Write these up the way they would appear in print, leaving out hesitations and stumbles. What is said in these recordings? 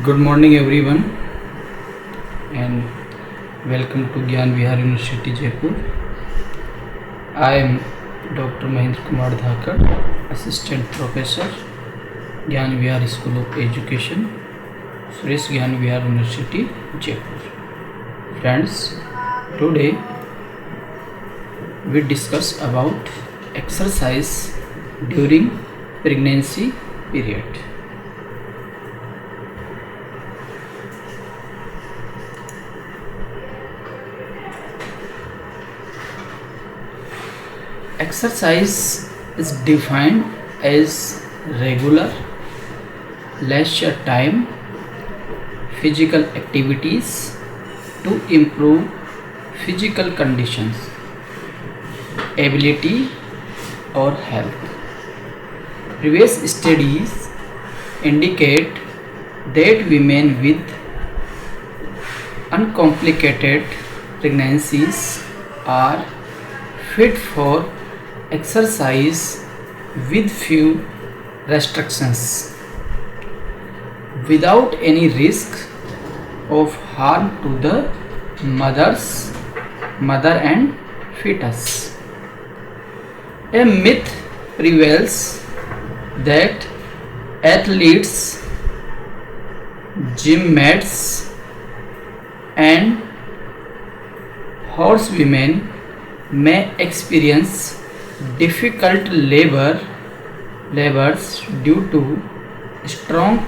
Good morning everyone and welcome to Gyan Vihar University Jaipur. I am Dr. Mahendra Kumar Dhakar, Assistant Professor, Gyan Vihar School of Education, Suresh Gyan Vihar University Jaipur. Friends, today we discuss about exercise during pregnancy period. Exercise is defined as regular, leisure time, physical activities to improve physical conditions, ability, or health. Previous studies indicate that women with uncomplicated pregnancies are fit for exercise with few restrictions, without any risk of harm to the mother and fetus. A myth prevails that athletes, gymnasts, and horsewomen may experience difficult labors due to strong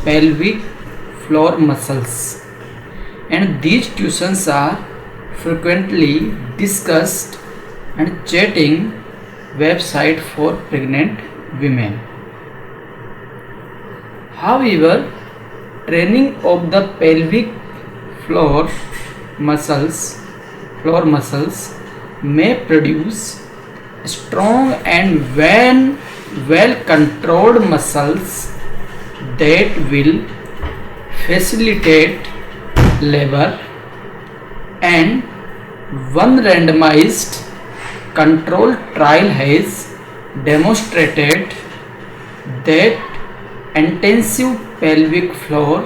pelvic floor muscles, and these tuitions are frequently discussed and chatting website for pregnant women. However, training of the pelvic floor muscles may produce strong and well controlled muscles that will facilitate labor, and one randomized controlled trial has demonstrated that intensive pelvic floor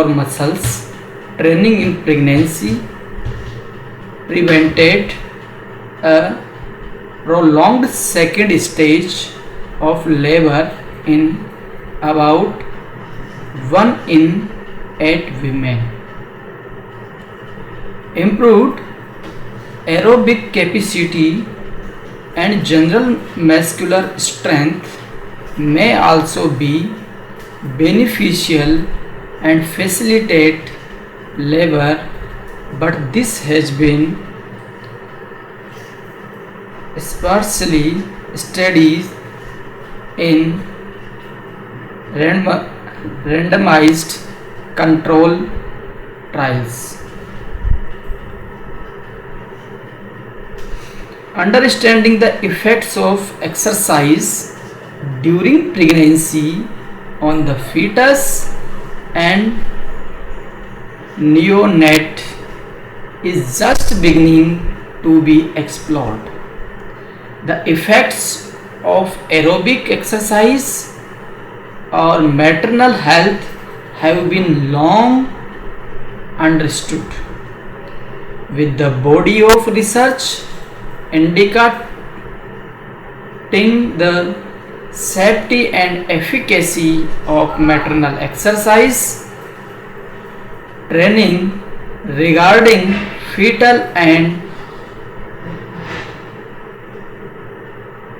muscles training in pregnancy prevented a prolonged second stage of labor in about 1 in 8 women. Improved aerobic capacity and general muscular strength may also be beneficial and facilitate labor, but this has been sparsely studied in randomized control trials. Understanding the effects of exercise during pregnancy on the fetus and neonate is just beginning to be explored. The effects of aerobic exercise on maternal health have been long understood, with the body of research indicating the safety and efficacy of maternal exercise training regarding fetal and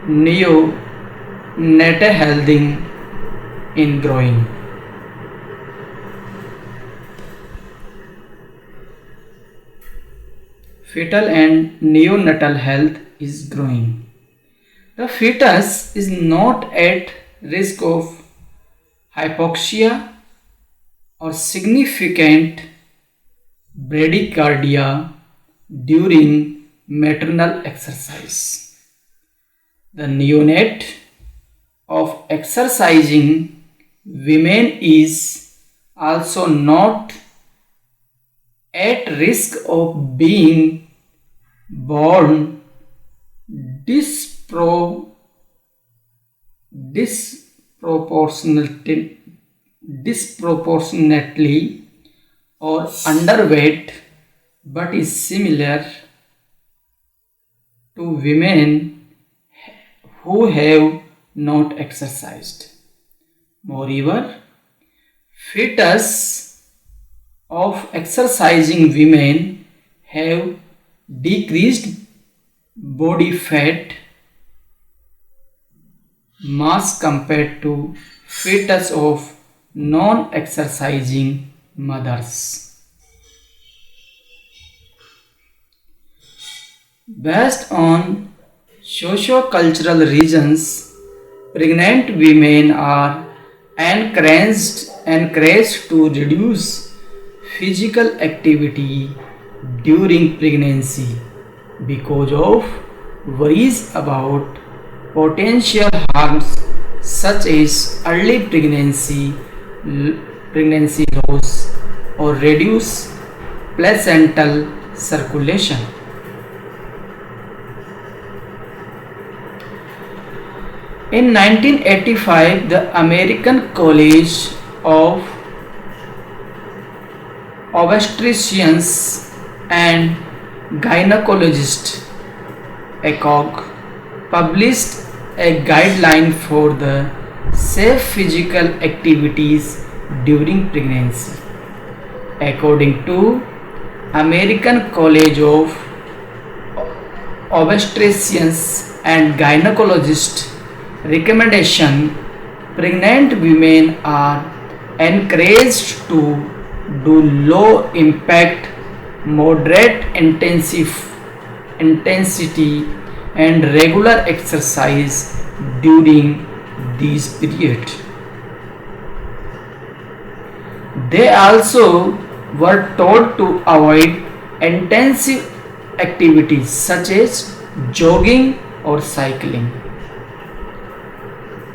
neonatal health in growing. Fetal and neonatal health is growing. The fetus is not at risk of hypoxia or significant bradycardia during maternal exercise. The neonate of exercising women is also not at risk of being born dispro- disproportionately disproportionately or underweight but is similar to women who have not exercised. Moreover, fetus of exercising women have decreased body fat mass compared to fetus of non-exercising mothers. Based on socio-cultural reasons, pregnant women are encouraged to reduce physical activity during pregnancy because of worries about potential harms such as early pregnancy loss, or reduced placental circulation. In 1985, the American College of Obstetricians and Gynecologists (ACOG) published a guideline for the safe physical activities during pregnancy. According to American College of Obstetricians and Gynecologists recommendation, pregnant women are encouraged to do low impact, moderate intensity and regular exercise during this period. They also were told to avoid intensive activities such as jogging or cycling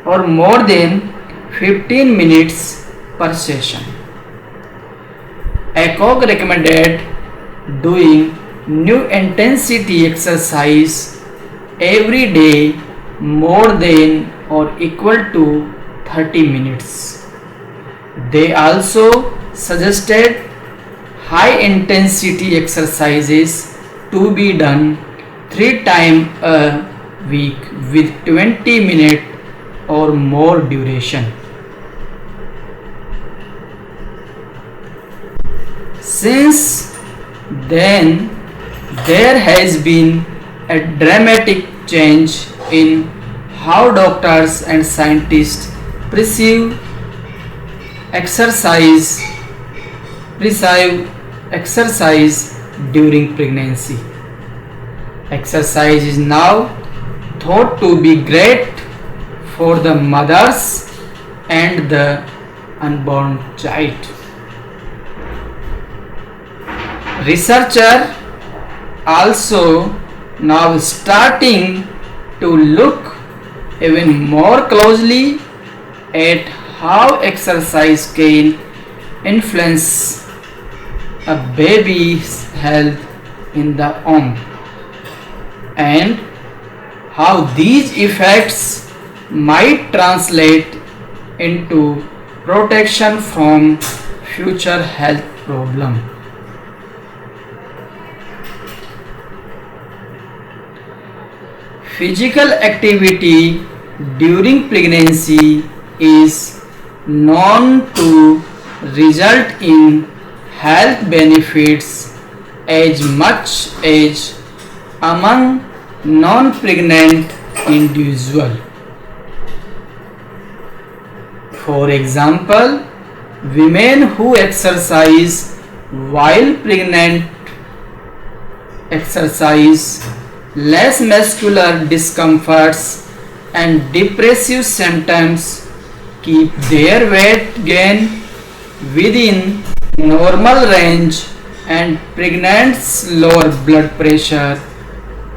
for more than 15 minutes per session. ACOG recommended doing new intensity exercise every day more than or equal to 30 minutes. They also suggested high intensity exercises to be done 3 times a week with 20 minutes or more duration. Since then, there has been a dramatic change in how doctors and scientists perceive exercise during pregnancy. Exercise is now thought to be great for the mothers and the unborn child. Researchers also now starting to look even more closely at how exercise can influence a baby's health in the womb, and how these effects might translate into protection from future health problems. Physical activity during pregnancy is known to result in health benefits as much as among non-pregnant individuals. For example, women who exercise while pregnant exercise less muscular discomforts and depressive symptoms, keep their weight gain within normal range, and pregnant's lower blood pressure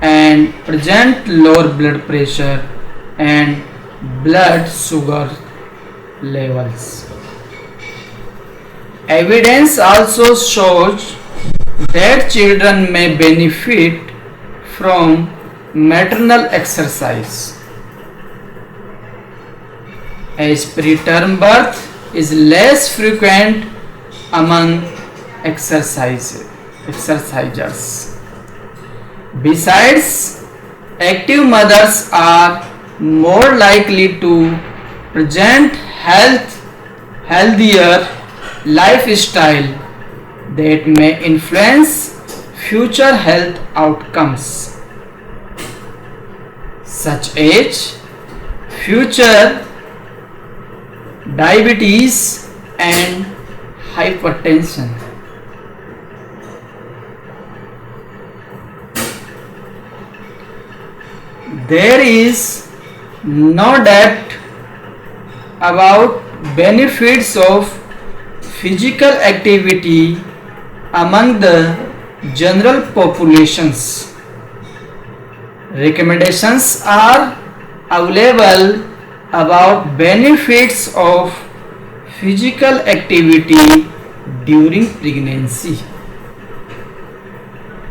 and present lower blood pressure and blood sugar levels. Evidence also shows that children may benefit from maternal exercise, as preterm birth is less frequent among exercisers. Besides, active mothers are more likely to present healthier lifestyle that may influence future health outcomes, such as future diabetes and hypertension. There is no doubt about benefits of physical activity among the general populations. Recommendations are available about benefits of physical activity during pregnancy.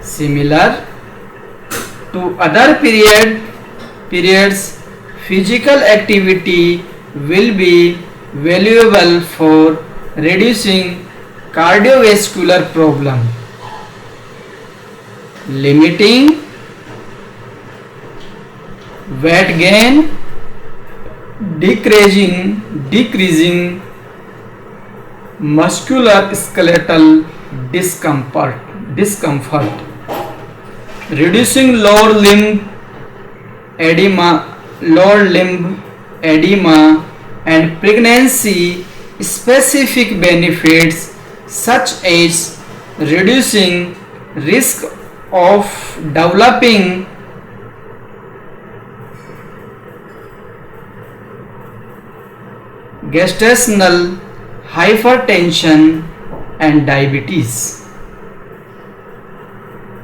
Similar to other periods, physical activity will be valuable for reducing cardiovascular problem, limiting weight gain, decreasing musculoskeletal discomfort, reducing lower limb edema, and pregnancy specific benefits such as reducing risk of developing gestational hypertension and diabetes.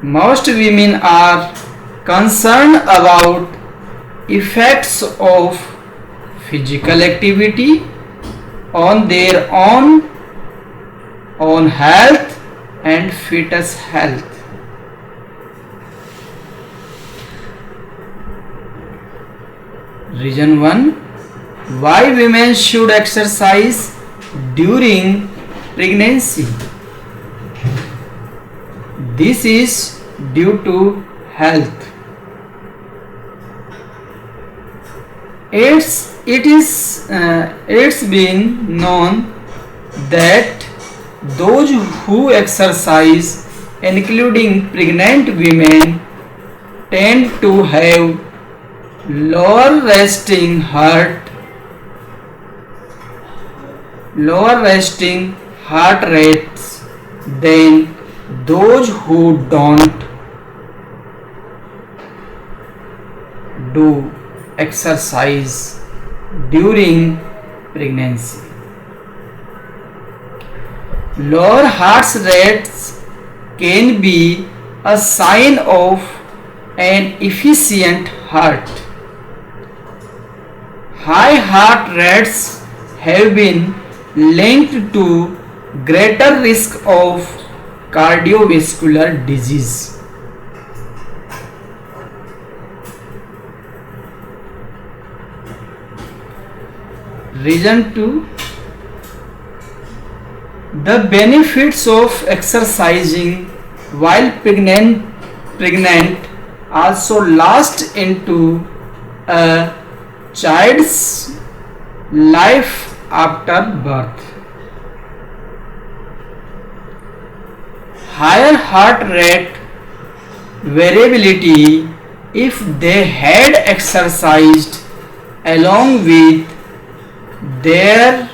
Most women are concerned about effects of physical activity on their own health and fetus health. Reason 1: why women should exercise during pregnancy. This is due to health. It's been known that those who exercise, including pregnant women, tend to have lower resting heart rates than those who don't do exercise during pregnancy. Lower heart rates can be a sign of an efficient heart. High heart rates have been linked to greater risk of cardiovascular disease. Reason 2: the benefits of exercising while pregnant also last into a child's life after birth. Higher heart rate variability if they had exercised along with their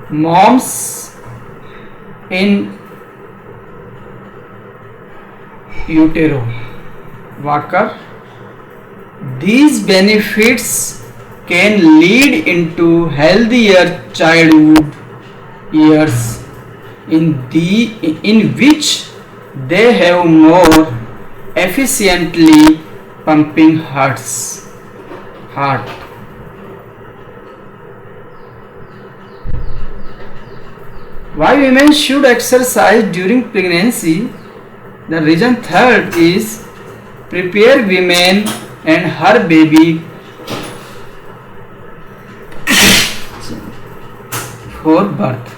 moms in utero. Walker. These benefits can lead into healthier childhood years in which they have more efficiently pumping heart. Why women should exercise during pregnancy? The reason 3rd is prepare women and her baby before birth.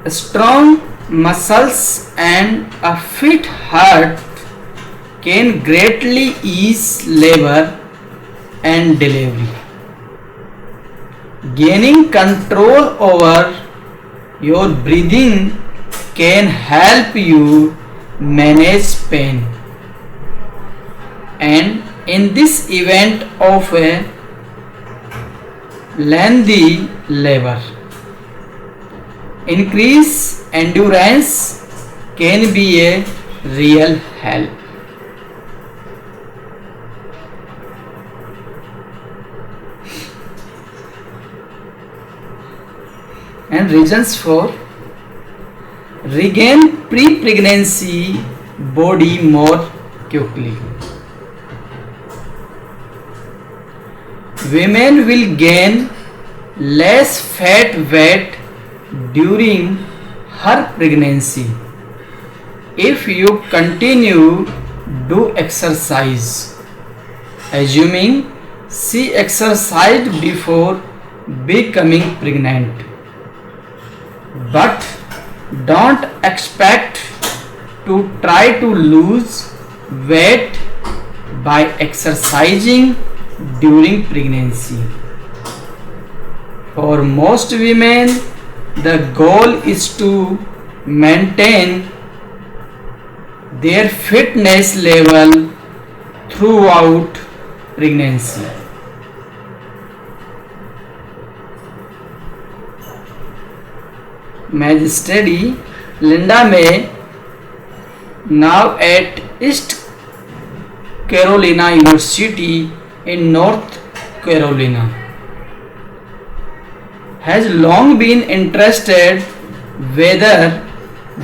Strong muscles and a fit heart can greatly ease labor and delivery. Gaining control over your breathing can help you manage pain. And in this event of a lengthy labor, increased endurance can be a real help. And reasons for regain pre-pregnancy body more quickly. Women will gain less fat weight during her pregnancy if you continue do exercise, assuming she exercised before becoming pregnant. But don't expect to try to lose weight by exercising during pregnancy. For most women, the goal is to maintain their fitness level throughout pregnancy. मैं study Linda May, now at East Carolina University in North Carolina, has long been interested whether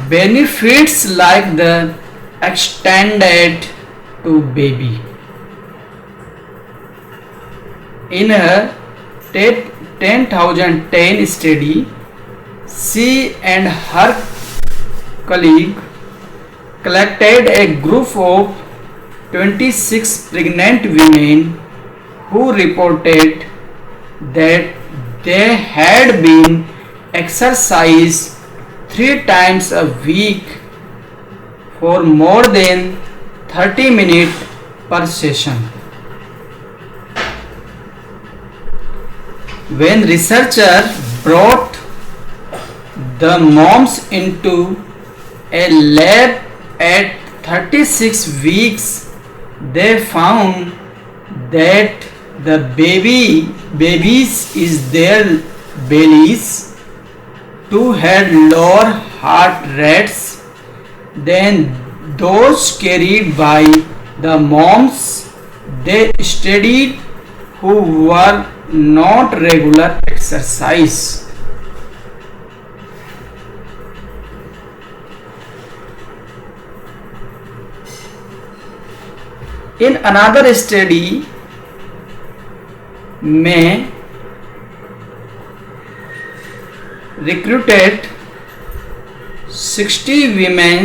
benefits like the extended to baby. In her 10,010 study, she and her colleague collected a group of 26 pregnant women who reported that they had been exercised 3 times a week for more than 30 minutes per session. When researchers brought the moms into a lab at 36 weeks, they found that the babies is their bellies too had lower heart rates than those carried by the moms they studied who were not regular exercise. In another study, May recruited 60 women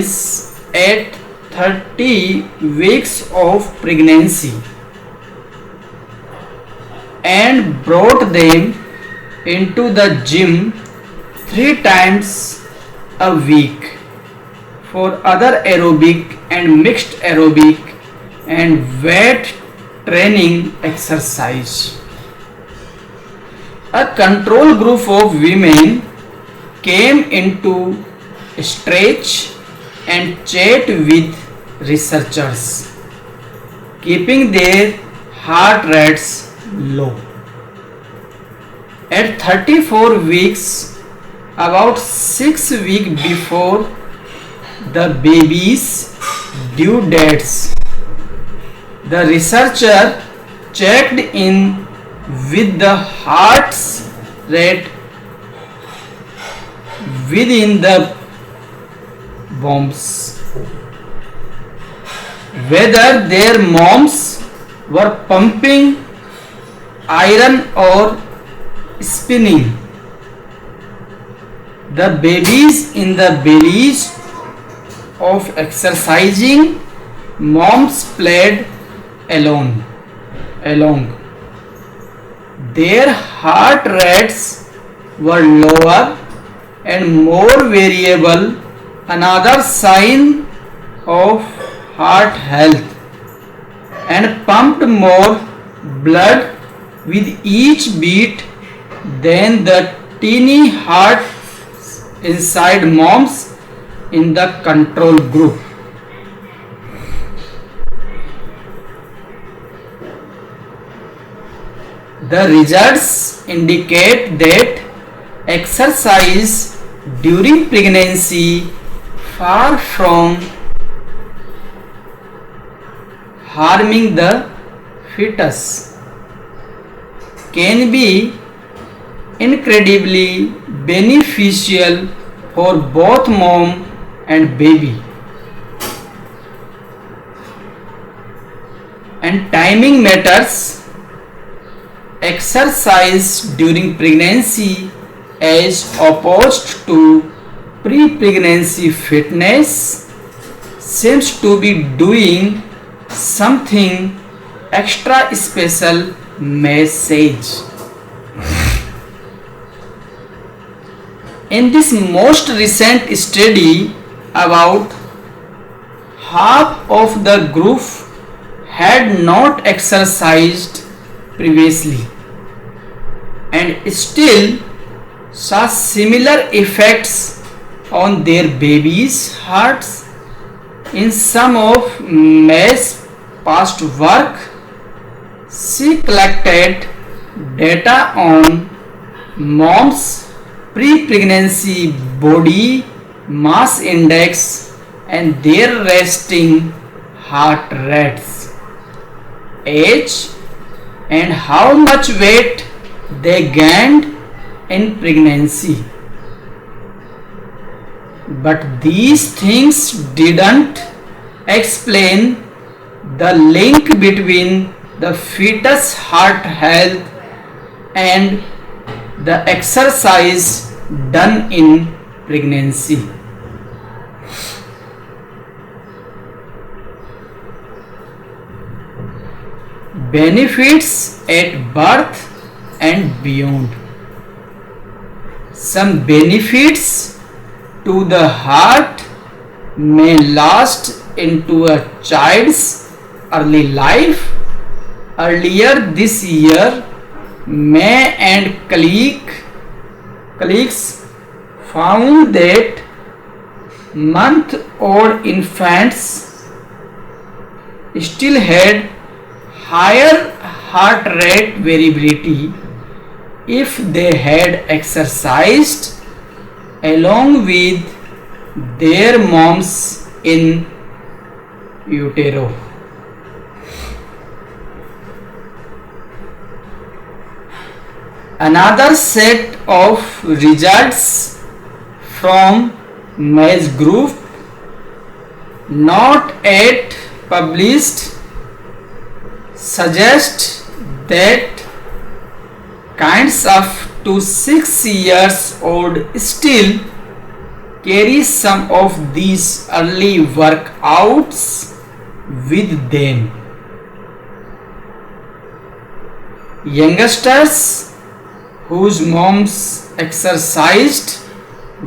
at 30 weeks of pregnancy and brought them into the gym 3 times a week for other aerobic and mixed aerobic and weight training exercise. A control group of women came into stretch and chat with researchers, keeping their heart rates low. At 34 weeks, about 6 weeks before the baby's due dates, the researcher checked in with the heart's rate within the wombs, whether their moms were pumping iron or spinning. The babies in the bellies of exercising moms played along. their heart rates were lower and more variable, another sign of heart health, and pumped more blood with each beat than the teeny heart inside moms in the control group. The results indicate that exercise during pregnancy, far from harming the fetus, can be incredibly beneficial for both mom and baby. And timing matters. Exercise during pregnancy as opposed to pre-pregnancy fitness seems to be doing something extra special message. In this most recent study, about half of the group had not exercised previously and still saw similar effects on their babies' hearts. In some of May's past work, she collected data on moms' pre-pregnancy body mass index and their resting heart rates, age, and how much weight they gained in pregnancy. But these things didn't explain the link between the fetus heart health and the exercise done in pregnancy. Benefits at birth and beyond. Some benefits to the heart may last into a child's early life. Earlier this year, May and colleagues found that month-old infants still had higher heart rate variability if they had exercised along with their moms in utero. Another set of results from May's group, not yet published, suggest that kids up to 6 years old still carry some of these early workouts with them. Youngsters whose moms exercised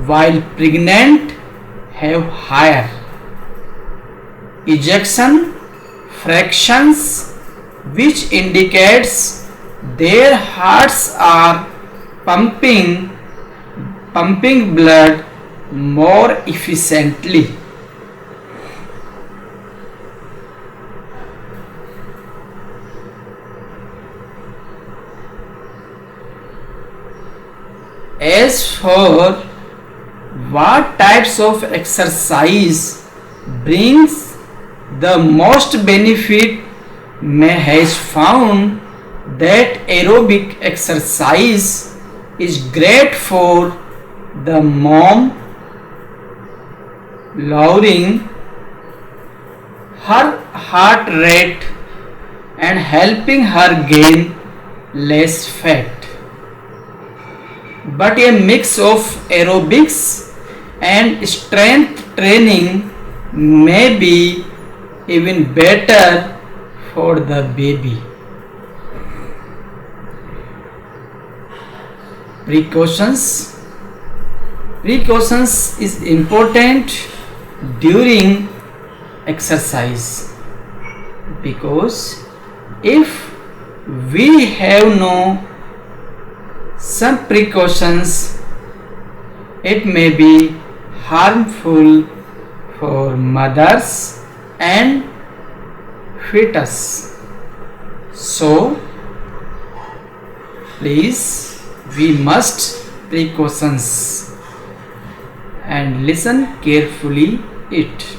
while pregnant have higher ejection fractions, which indicates their hearts are pumping blood more efficiently. As for what types of exercise brings the most benefit, May has found that aerobic exercise is great for the mom, lowering her heart rate and helping her gain less fat. But a mix of aerobics and strength training may be even better for the baby. Precautions. Precautions is important during exercise, because if we have no some precautions, it may be harmful for mothers and fetus. So please, we must precautions and listen carefully it.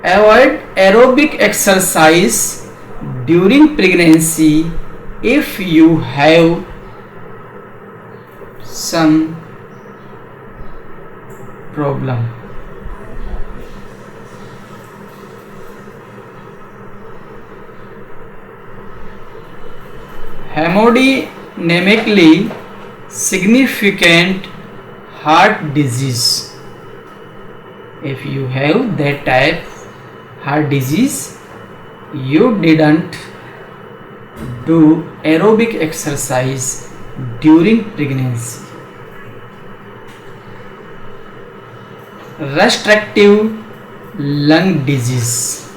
Avoid aerobic exercise during pregnancy if you have some problem. Hemodynamically significant heart disease. If you have that type heart disease, you didn't do aerobic exercise during pregnancy. Restrictive lung disease.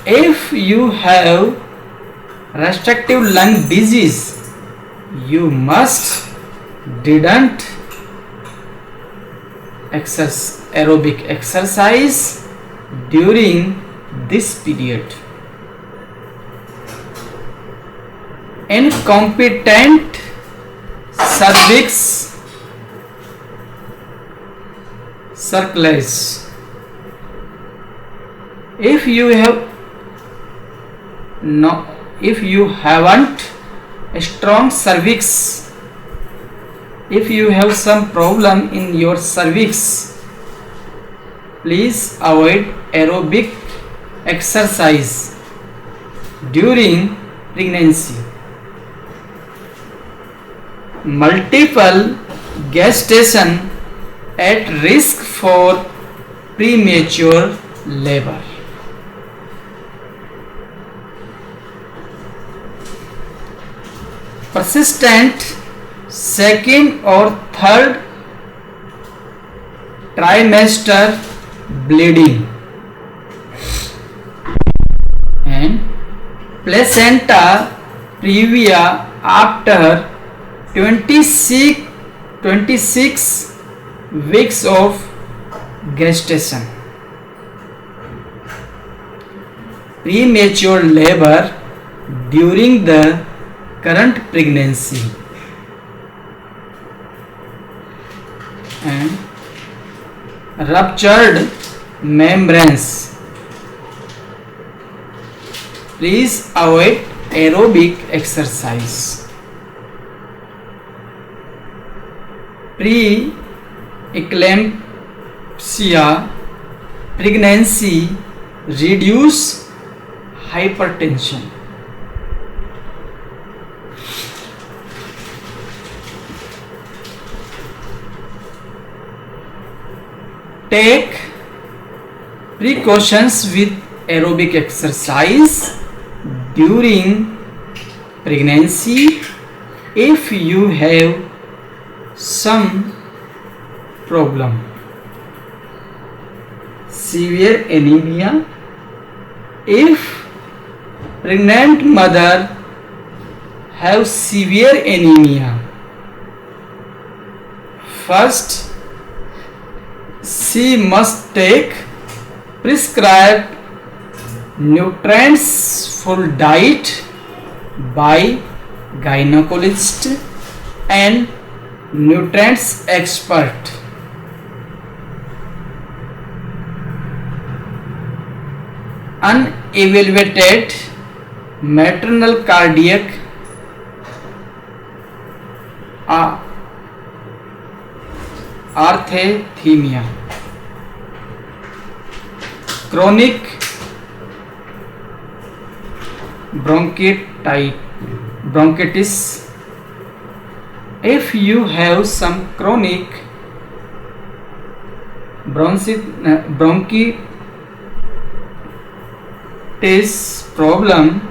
If you have restrictive lung disease, you must didn't aerobic exercise during this period. Incompetent cervix circulars. If you haven't a strong cervix, if you have some problem in your cervix, please avoid aerobic exercise during pregnancy. Multiple gestation at risk for premature labor. Persistent second or third trimester bleeding and placenta previa after 26 weeks of gestation. Premature labor during the current pregnancy and ruptured membranes. Please avoid aerobic exercise. Pre-eclampsia pregnancy reduce hypertension. Take precautions with aerobic exercise during pregnancy if you have some problem. Severe anemia. If pregnant mother have severe anemia, first she must take prescribed nutrients full diet by gynecologist and nutrients expert. Unevaluated maternal cardiac arrhythmia. Chronic bronchitis. If you have some chronic bronchitis problem,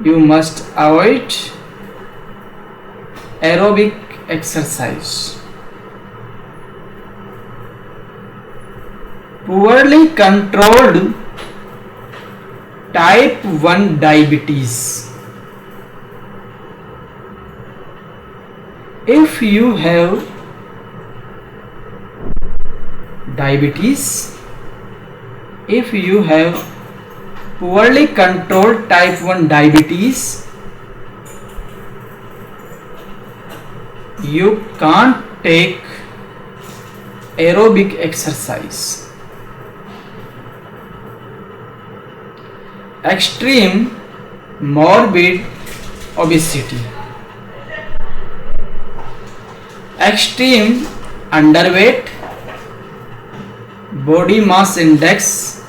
You must avoid aerobic exercise. Poorly controlled type 1 diabetes. If you have diabetes, if you have poorly controlled type 1 diabetes, you can't take aerobic exercise. Extreme morbid obesity. Extreme underweight, body mass index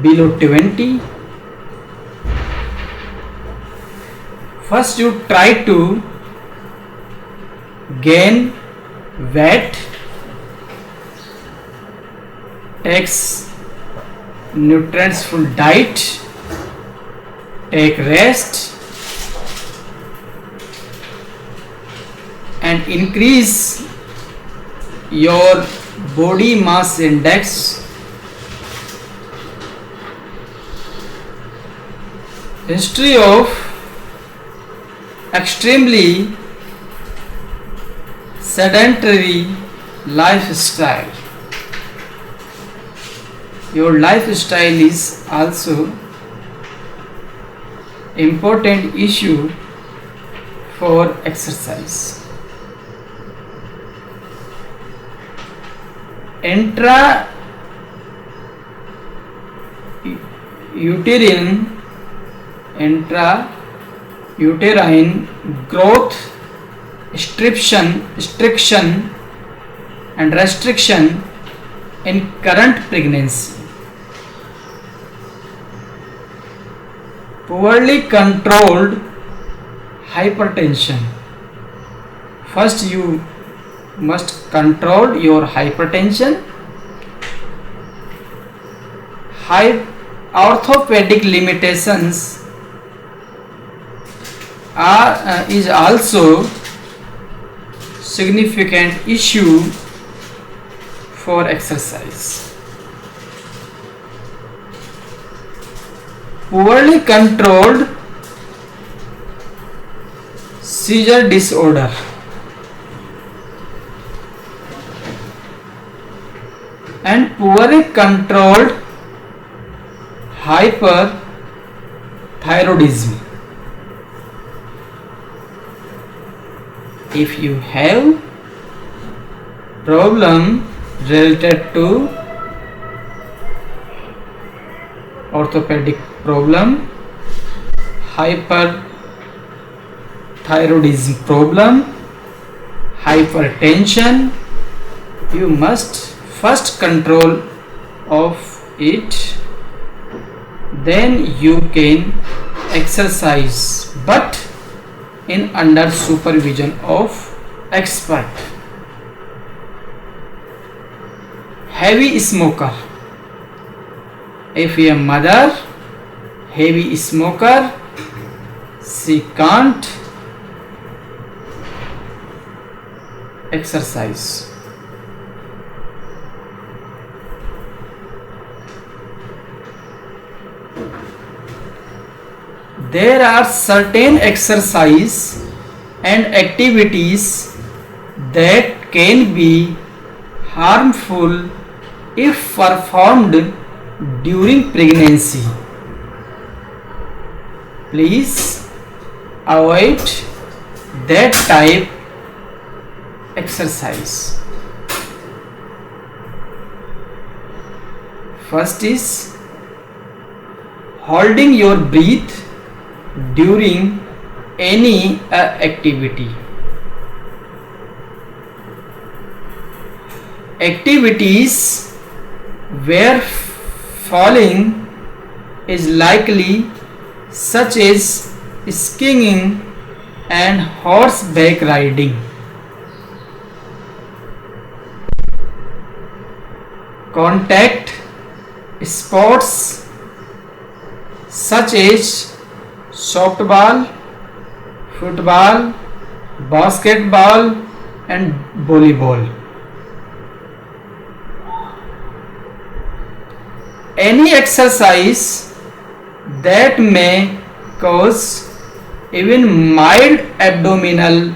below 20. First you try to gain weight, takes nutrients full diet, take rest, and increase your body mass index. History of extremely sedentary lifestyle. Your lifestyle is also important issue for exercise. Intrauterine growth restriction and restriction in current pregnancy. Poorly controlled hypertension. First you must control your hypertension. Orthopedic limitations is also significant issue for exercise. Poorly controlled seizure disorder. And poorly controlled hyperthyroidism. If you have problem related to orthopedic problem, hyperthyroidism problem, hypertension, you must first control of it, then you can exercise, but in under supervision of expert. Heavy smoker. If a mother heavy smoker, she can't exercise. There are certain exercise and activities that can be harmful if performed during pregnancy. Please avoid that type exercise. First is holding your breath during any activity. Activities where falling is likely, such as skiing and horseback riding. Contact sports such as softball, football, basketball and volleyball. Any exercise that may cause even mild abdominal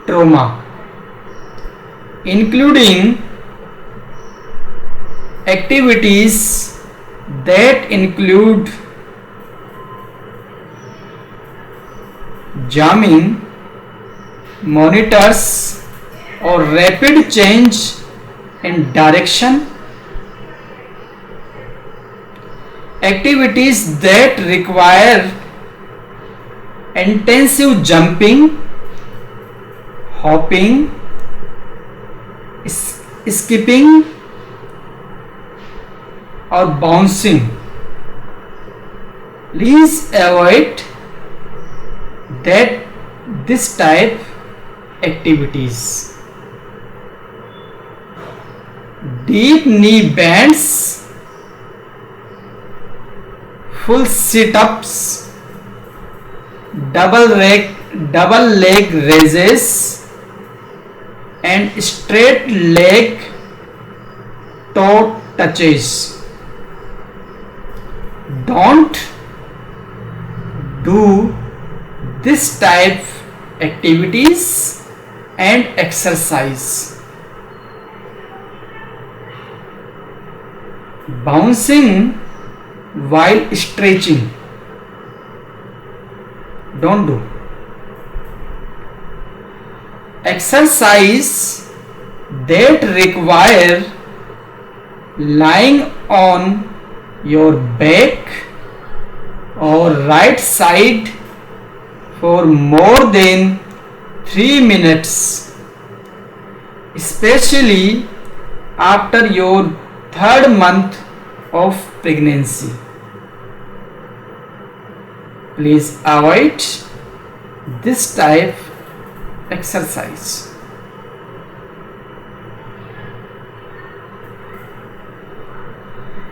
trauma, including activities that include jamming, monitors or rapid change in direction, activities that require intensive jumping, hopping, skipping or bouncing. Please avoid this type activities. Deep knee bends, full sit-ups, double leg raises and straight leg toe touches. Don't do this type activities and exercise. Bouncing while stretching, don't do. Exercise that require lying on your back or right side for more than 3 minutes, especially after your 3rd month of pregnancy. Please avoid this type exercise.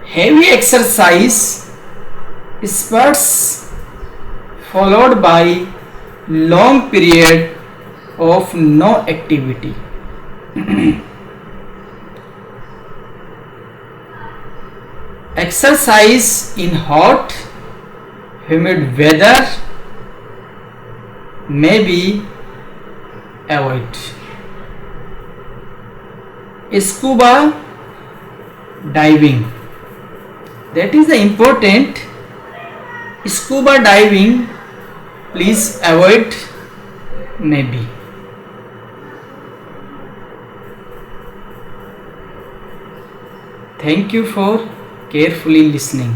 Heavy exercise spurts followed by long period of no activity. Exercise in hot, humid weather may be avoided. Scuba diving, that is the important. Scuba diving, please avoid maybe. Thank you for carefully listening.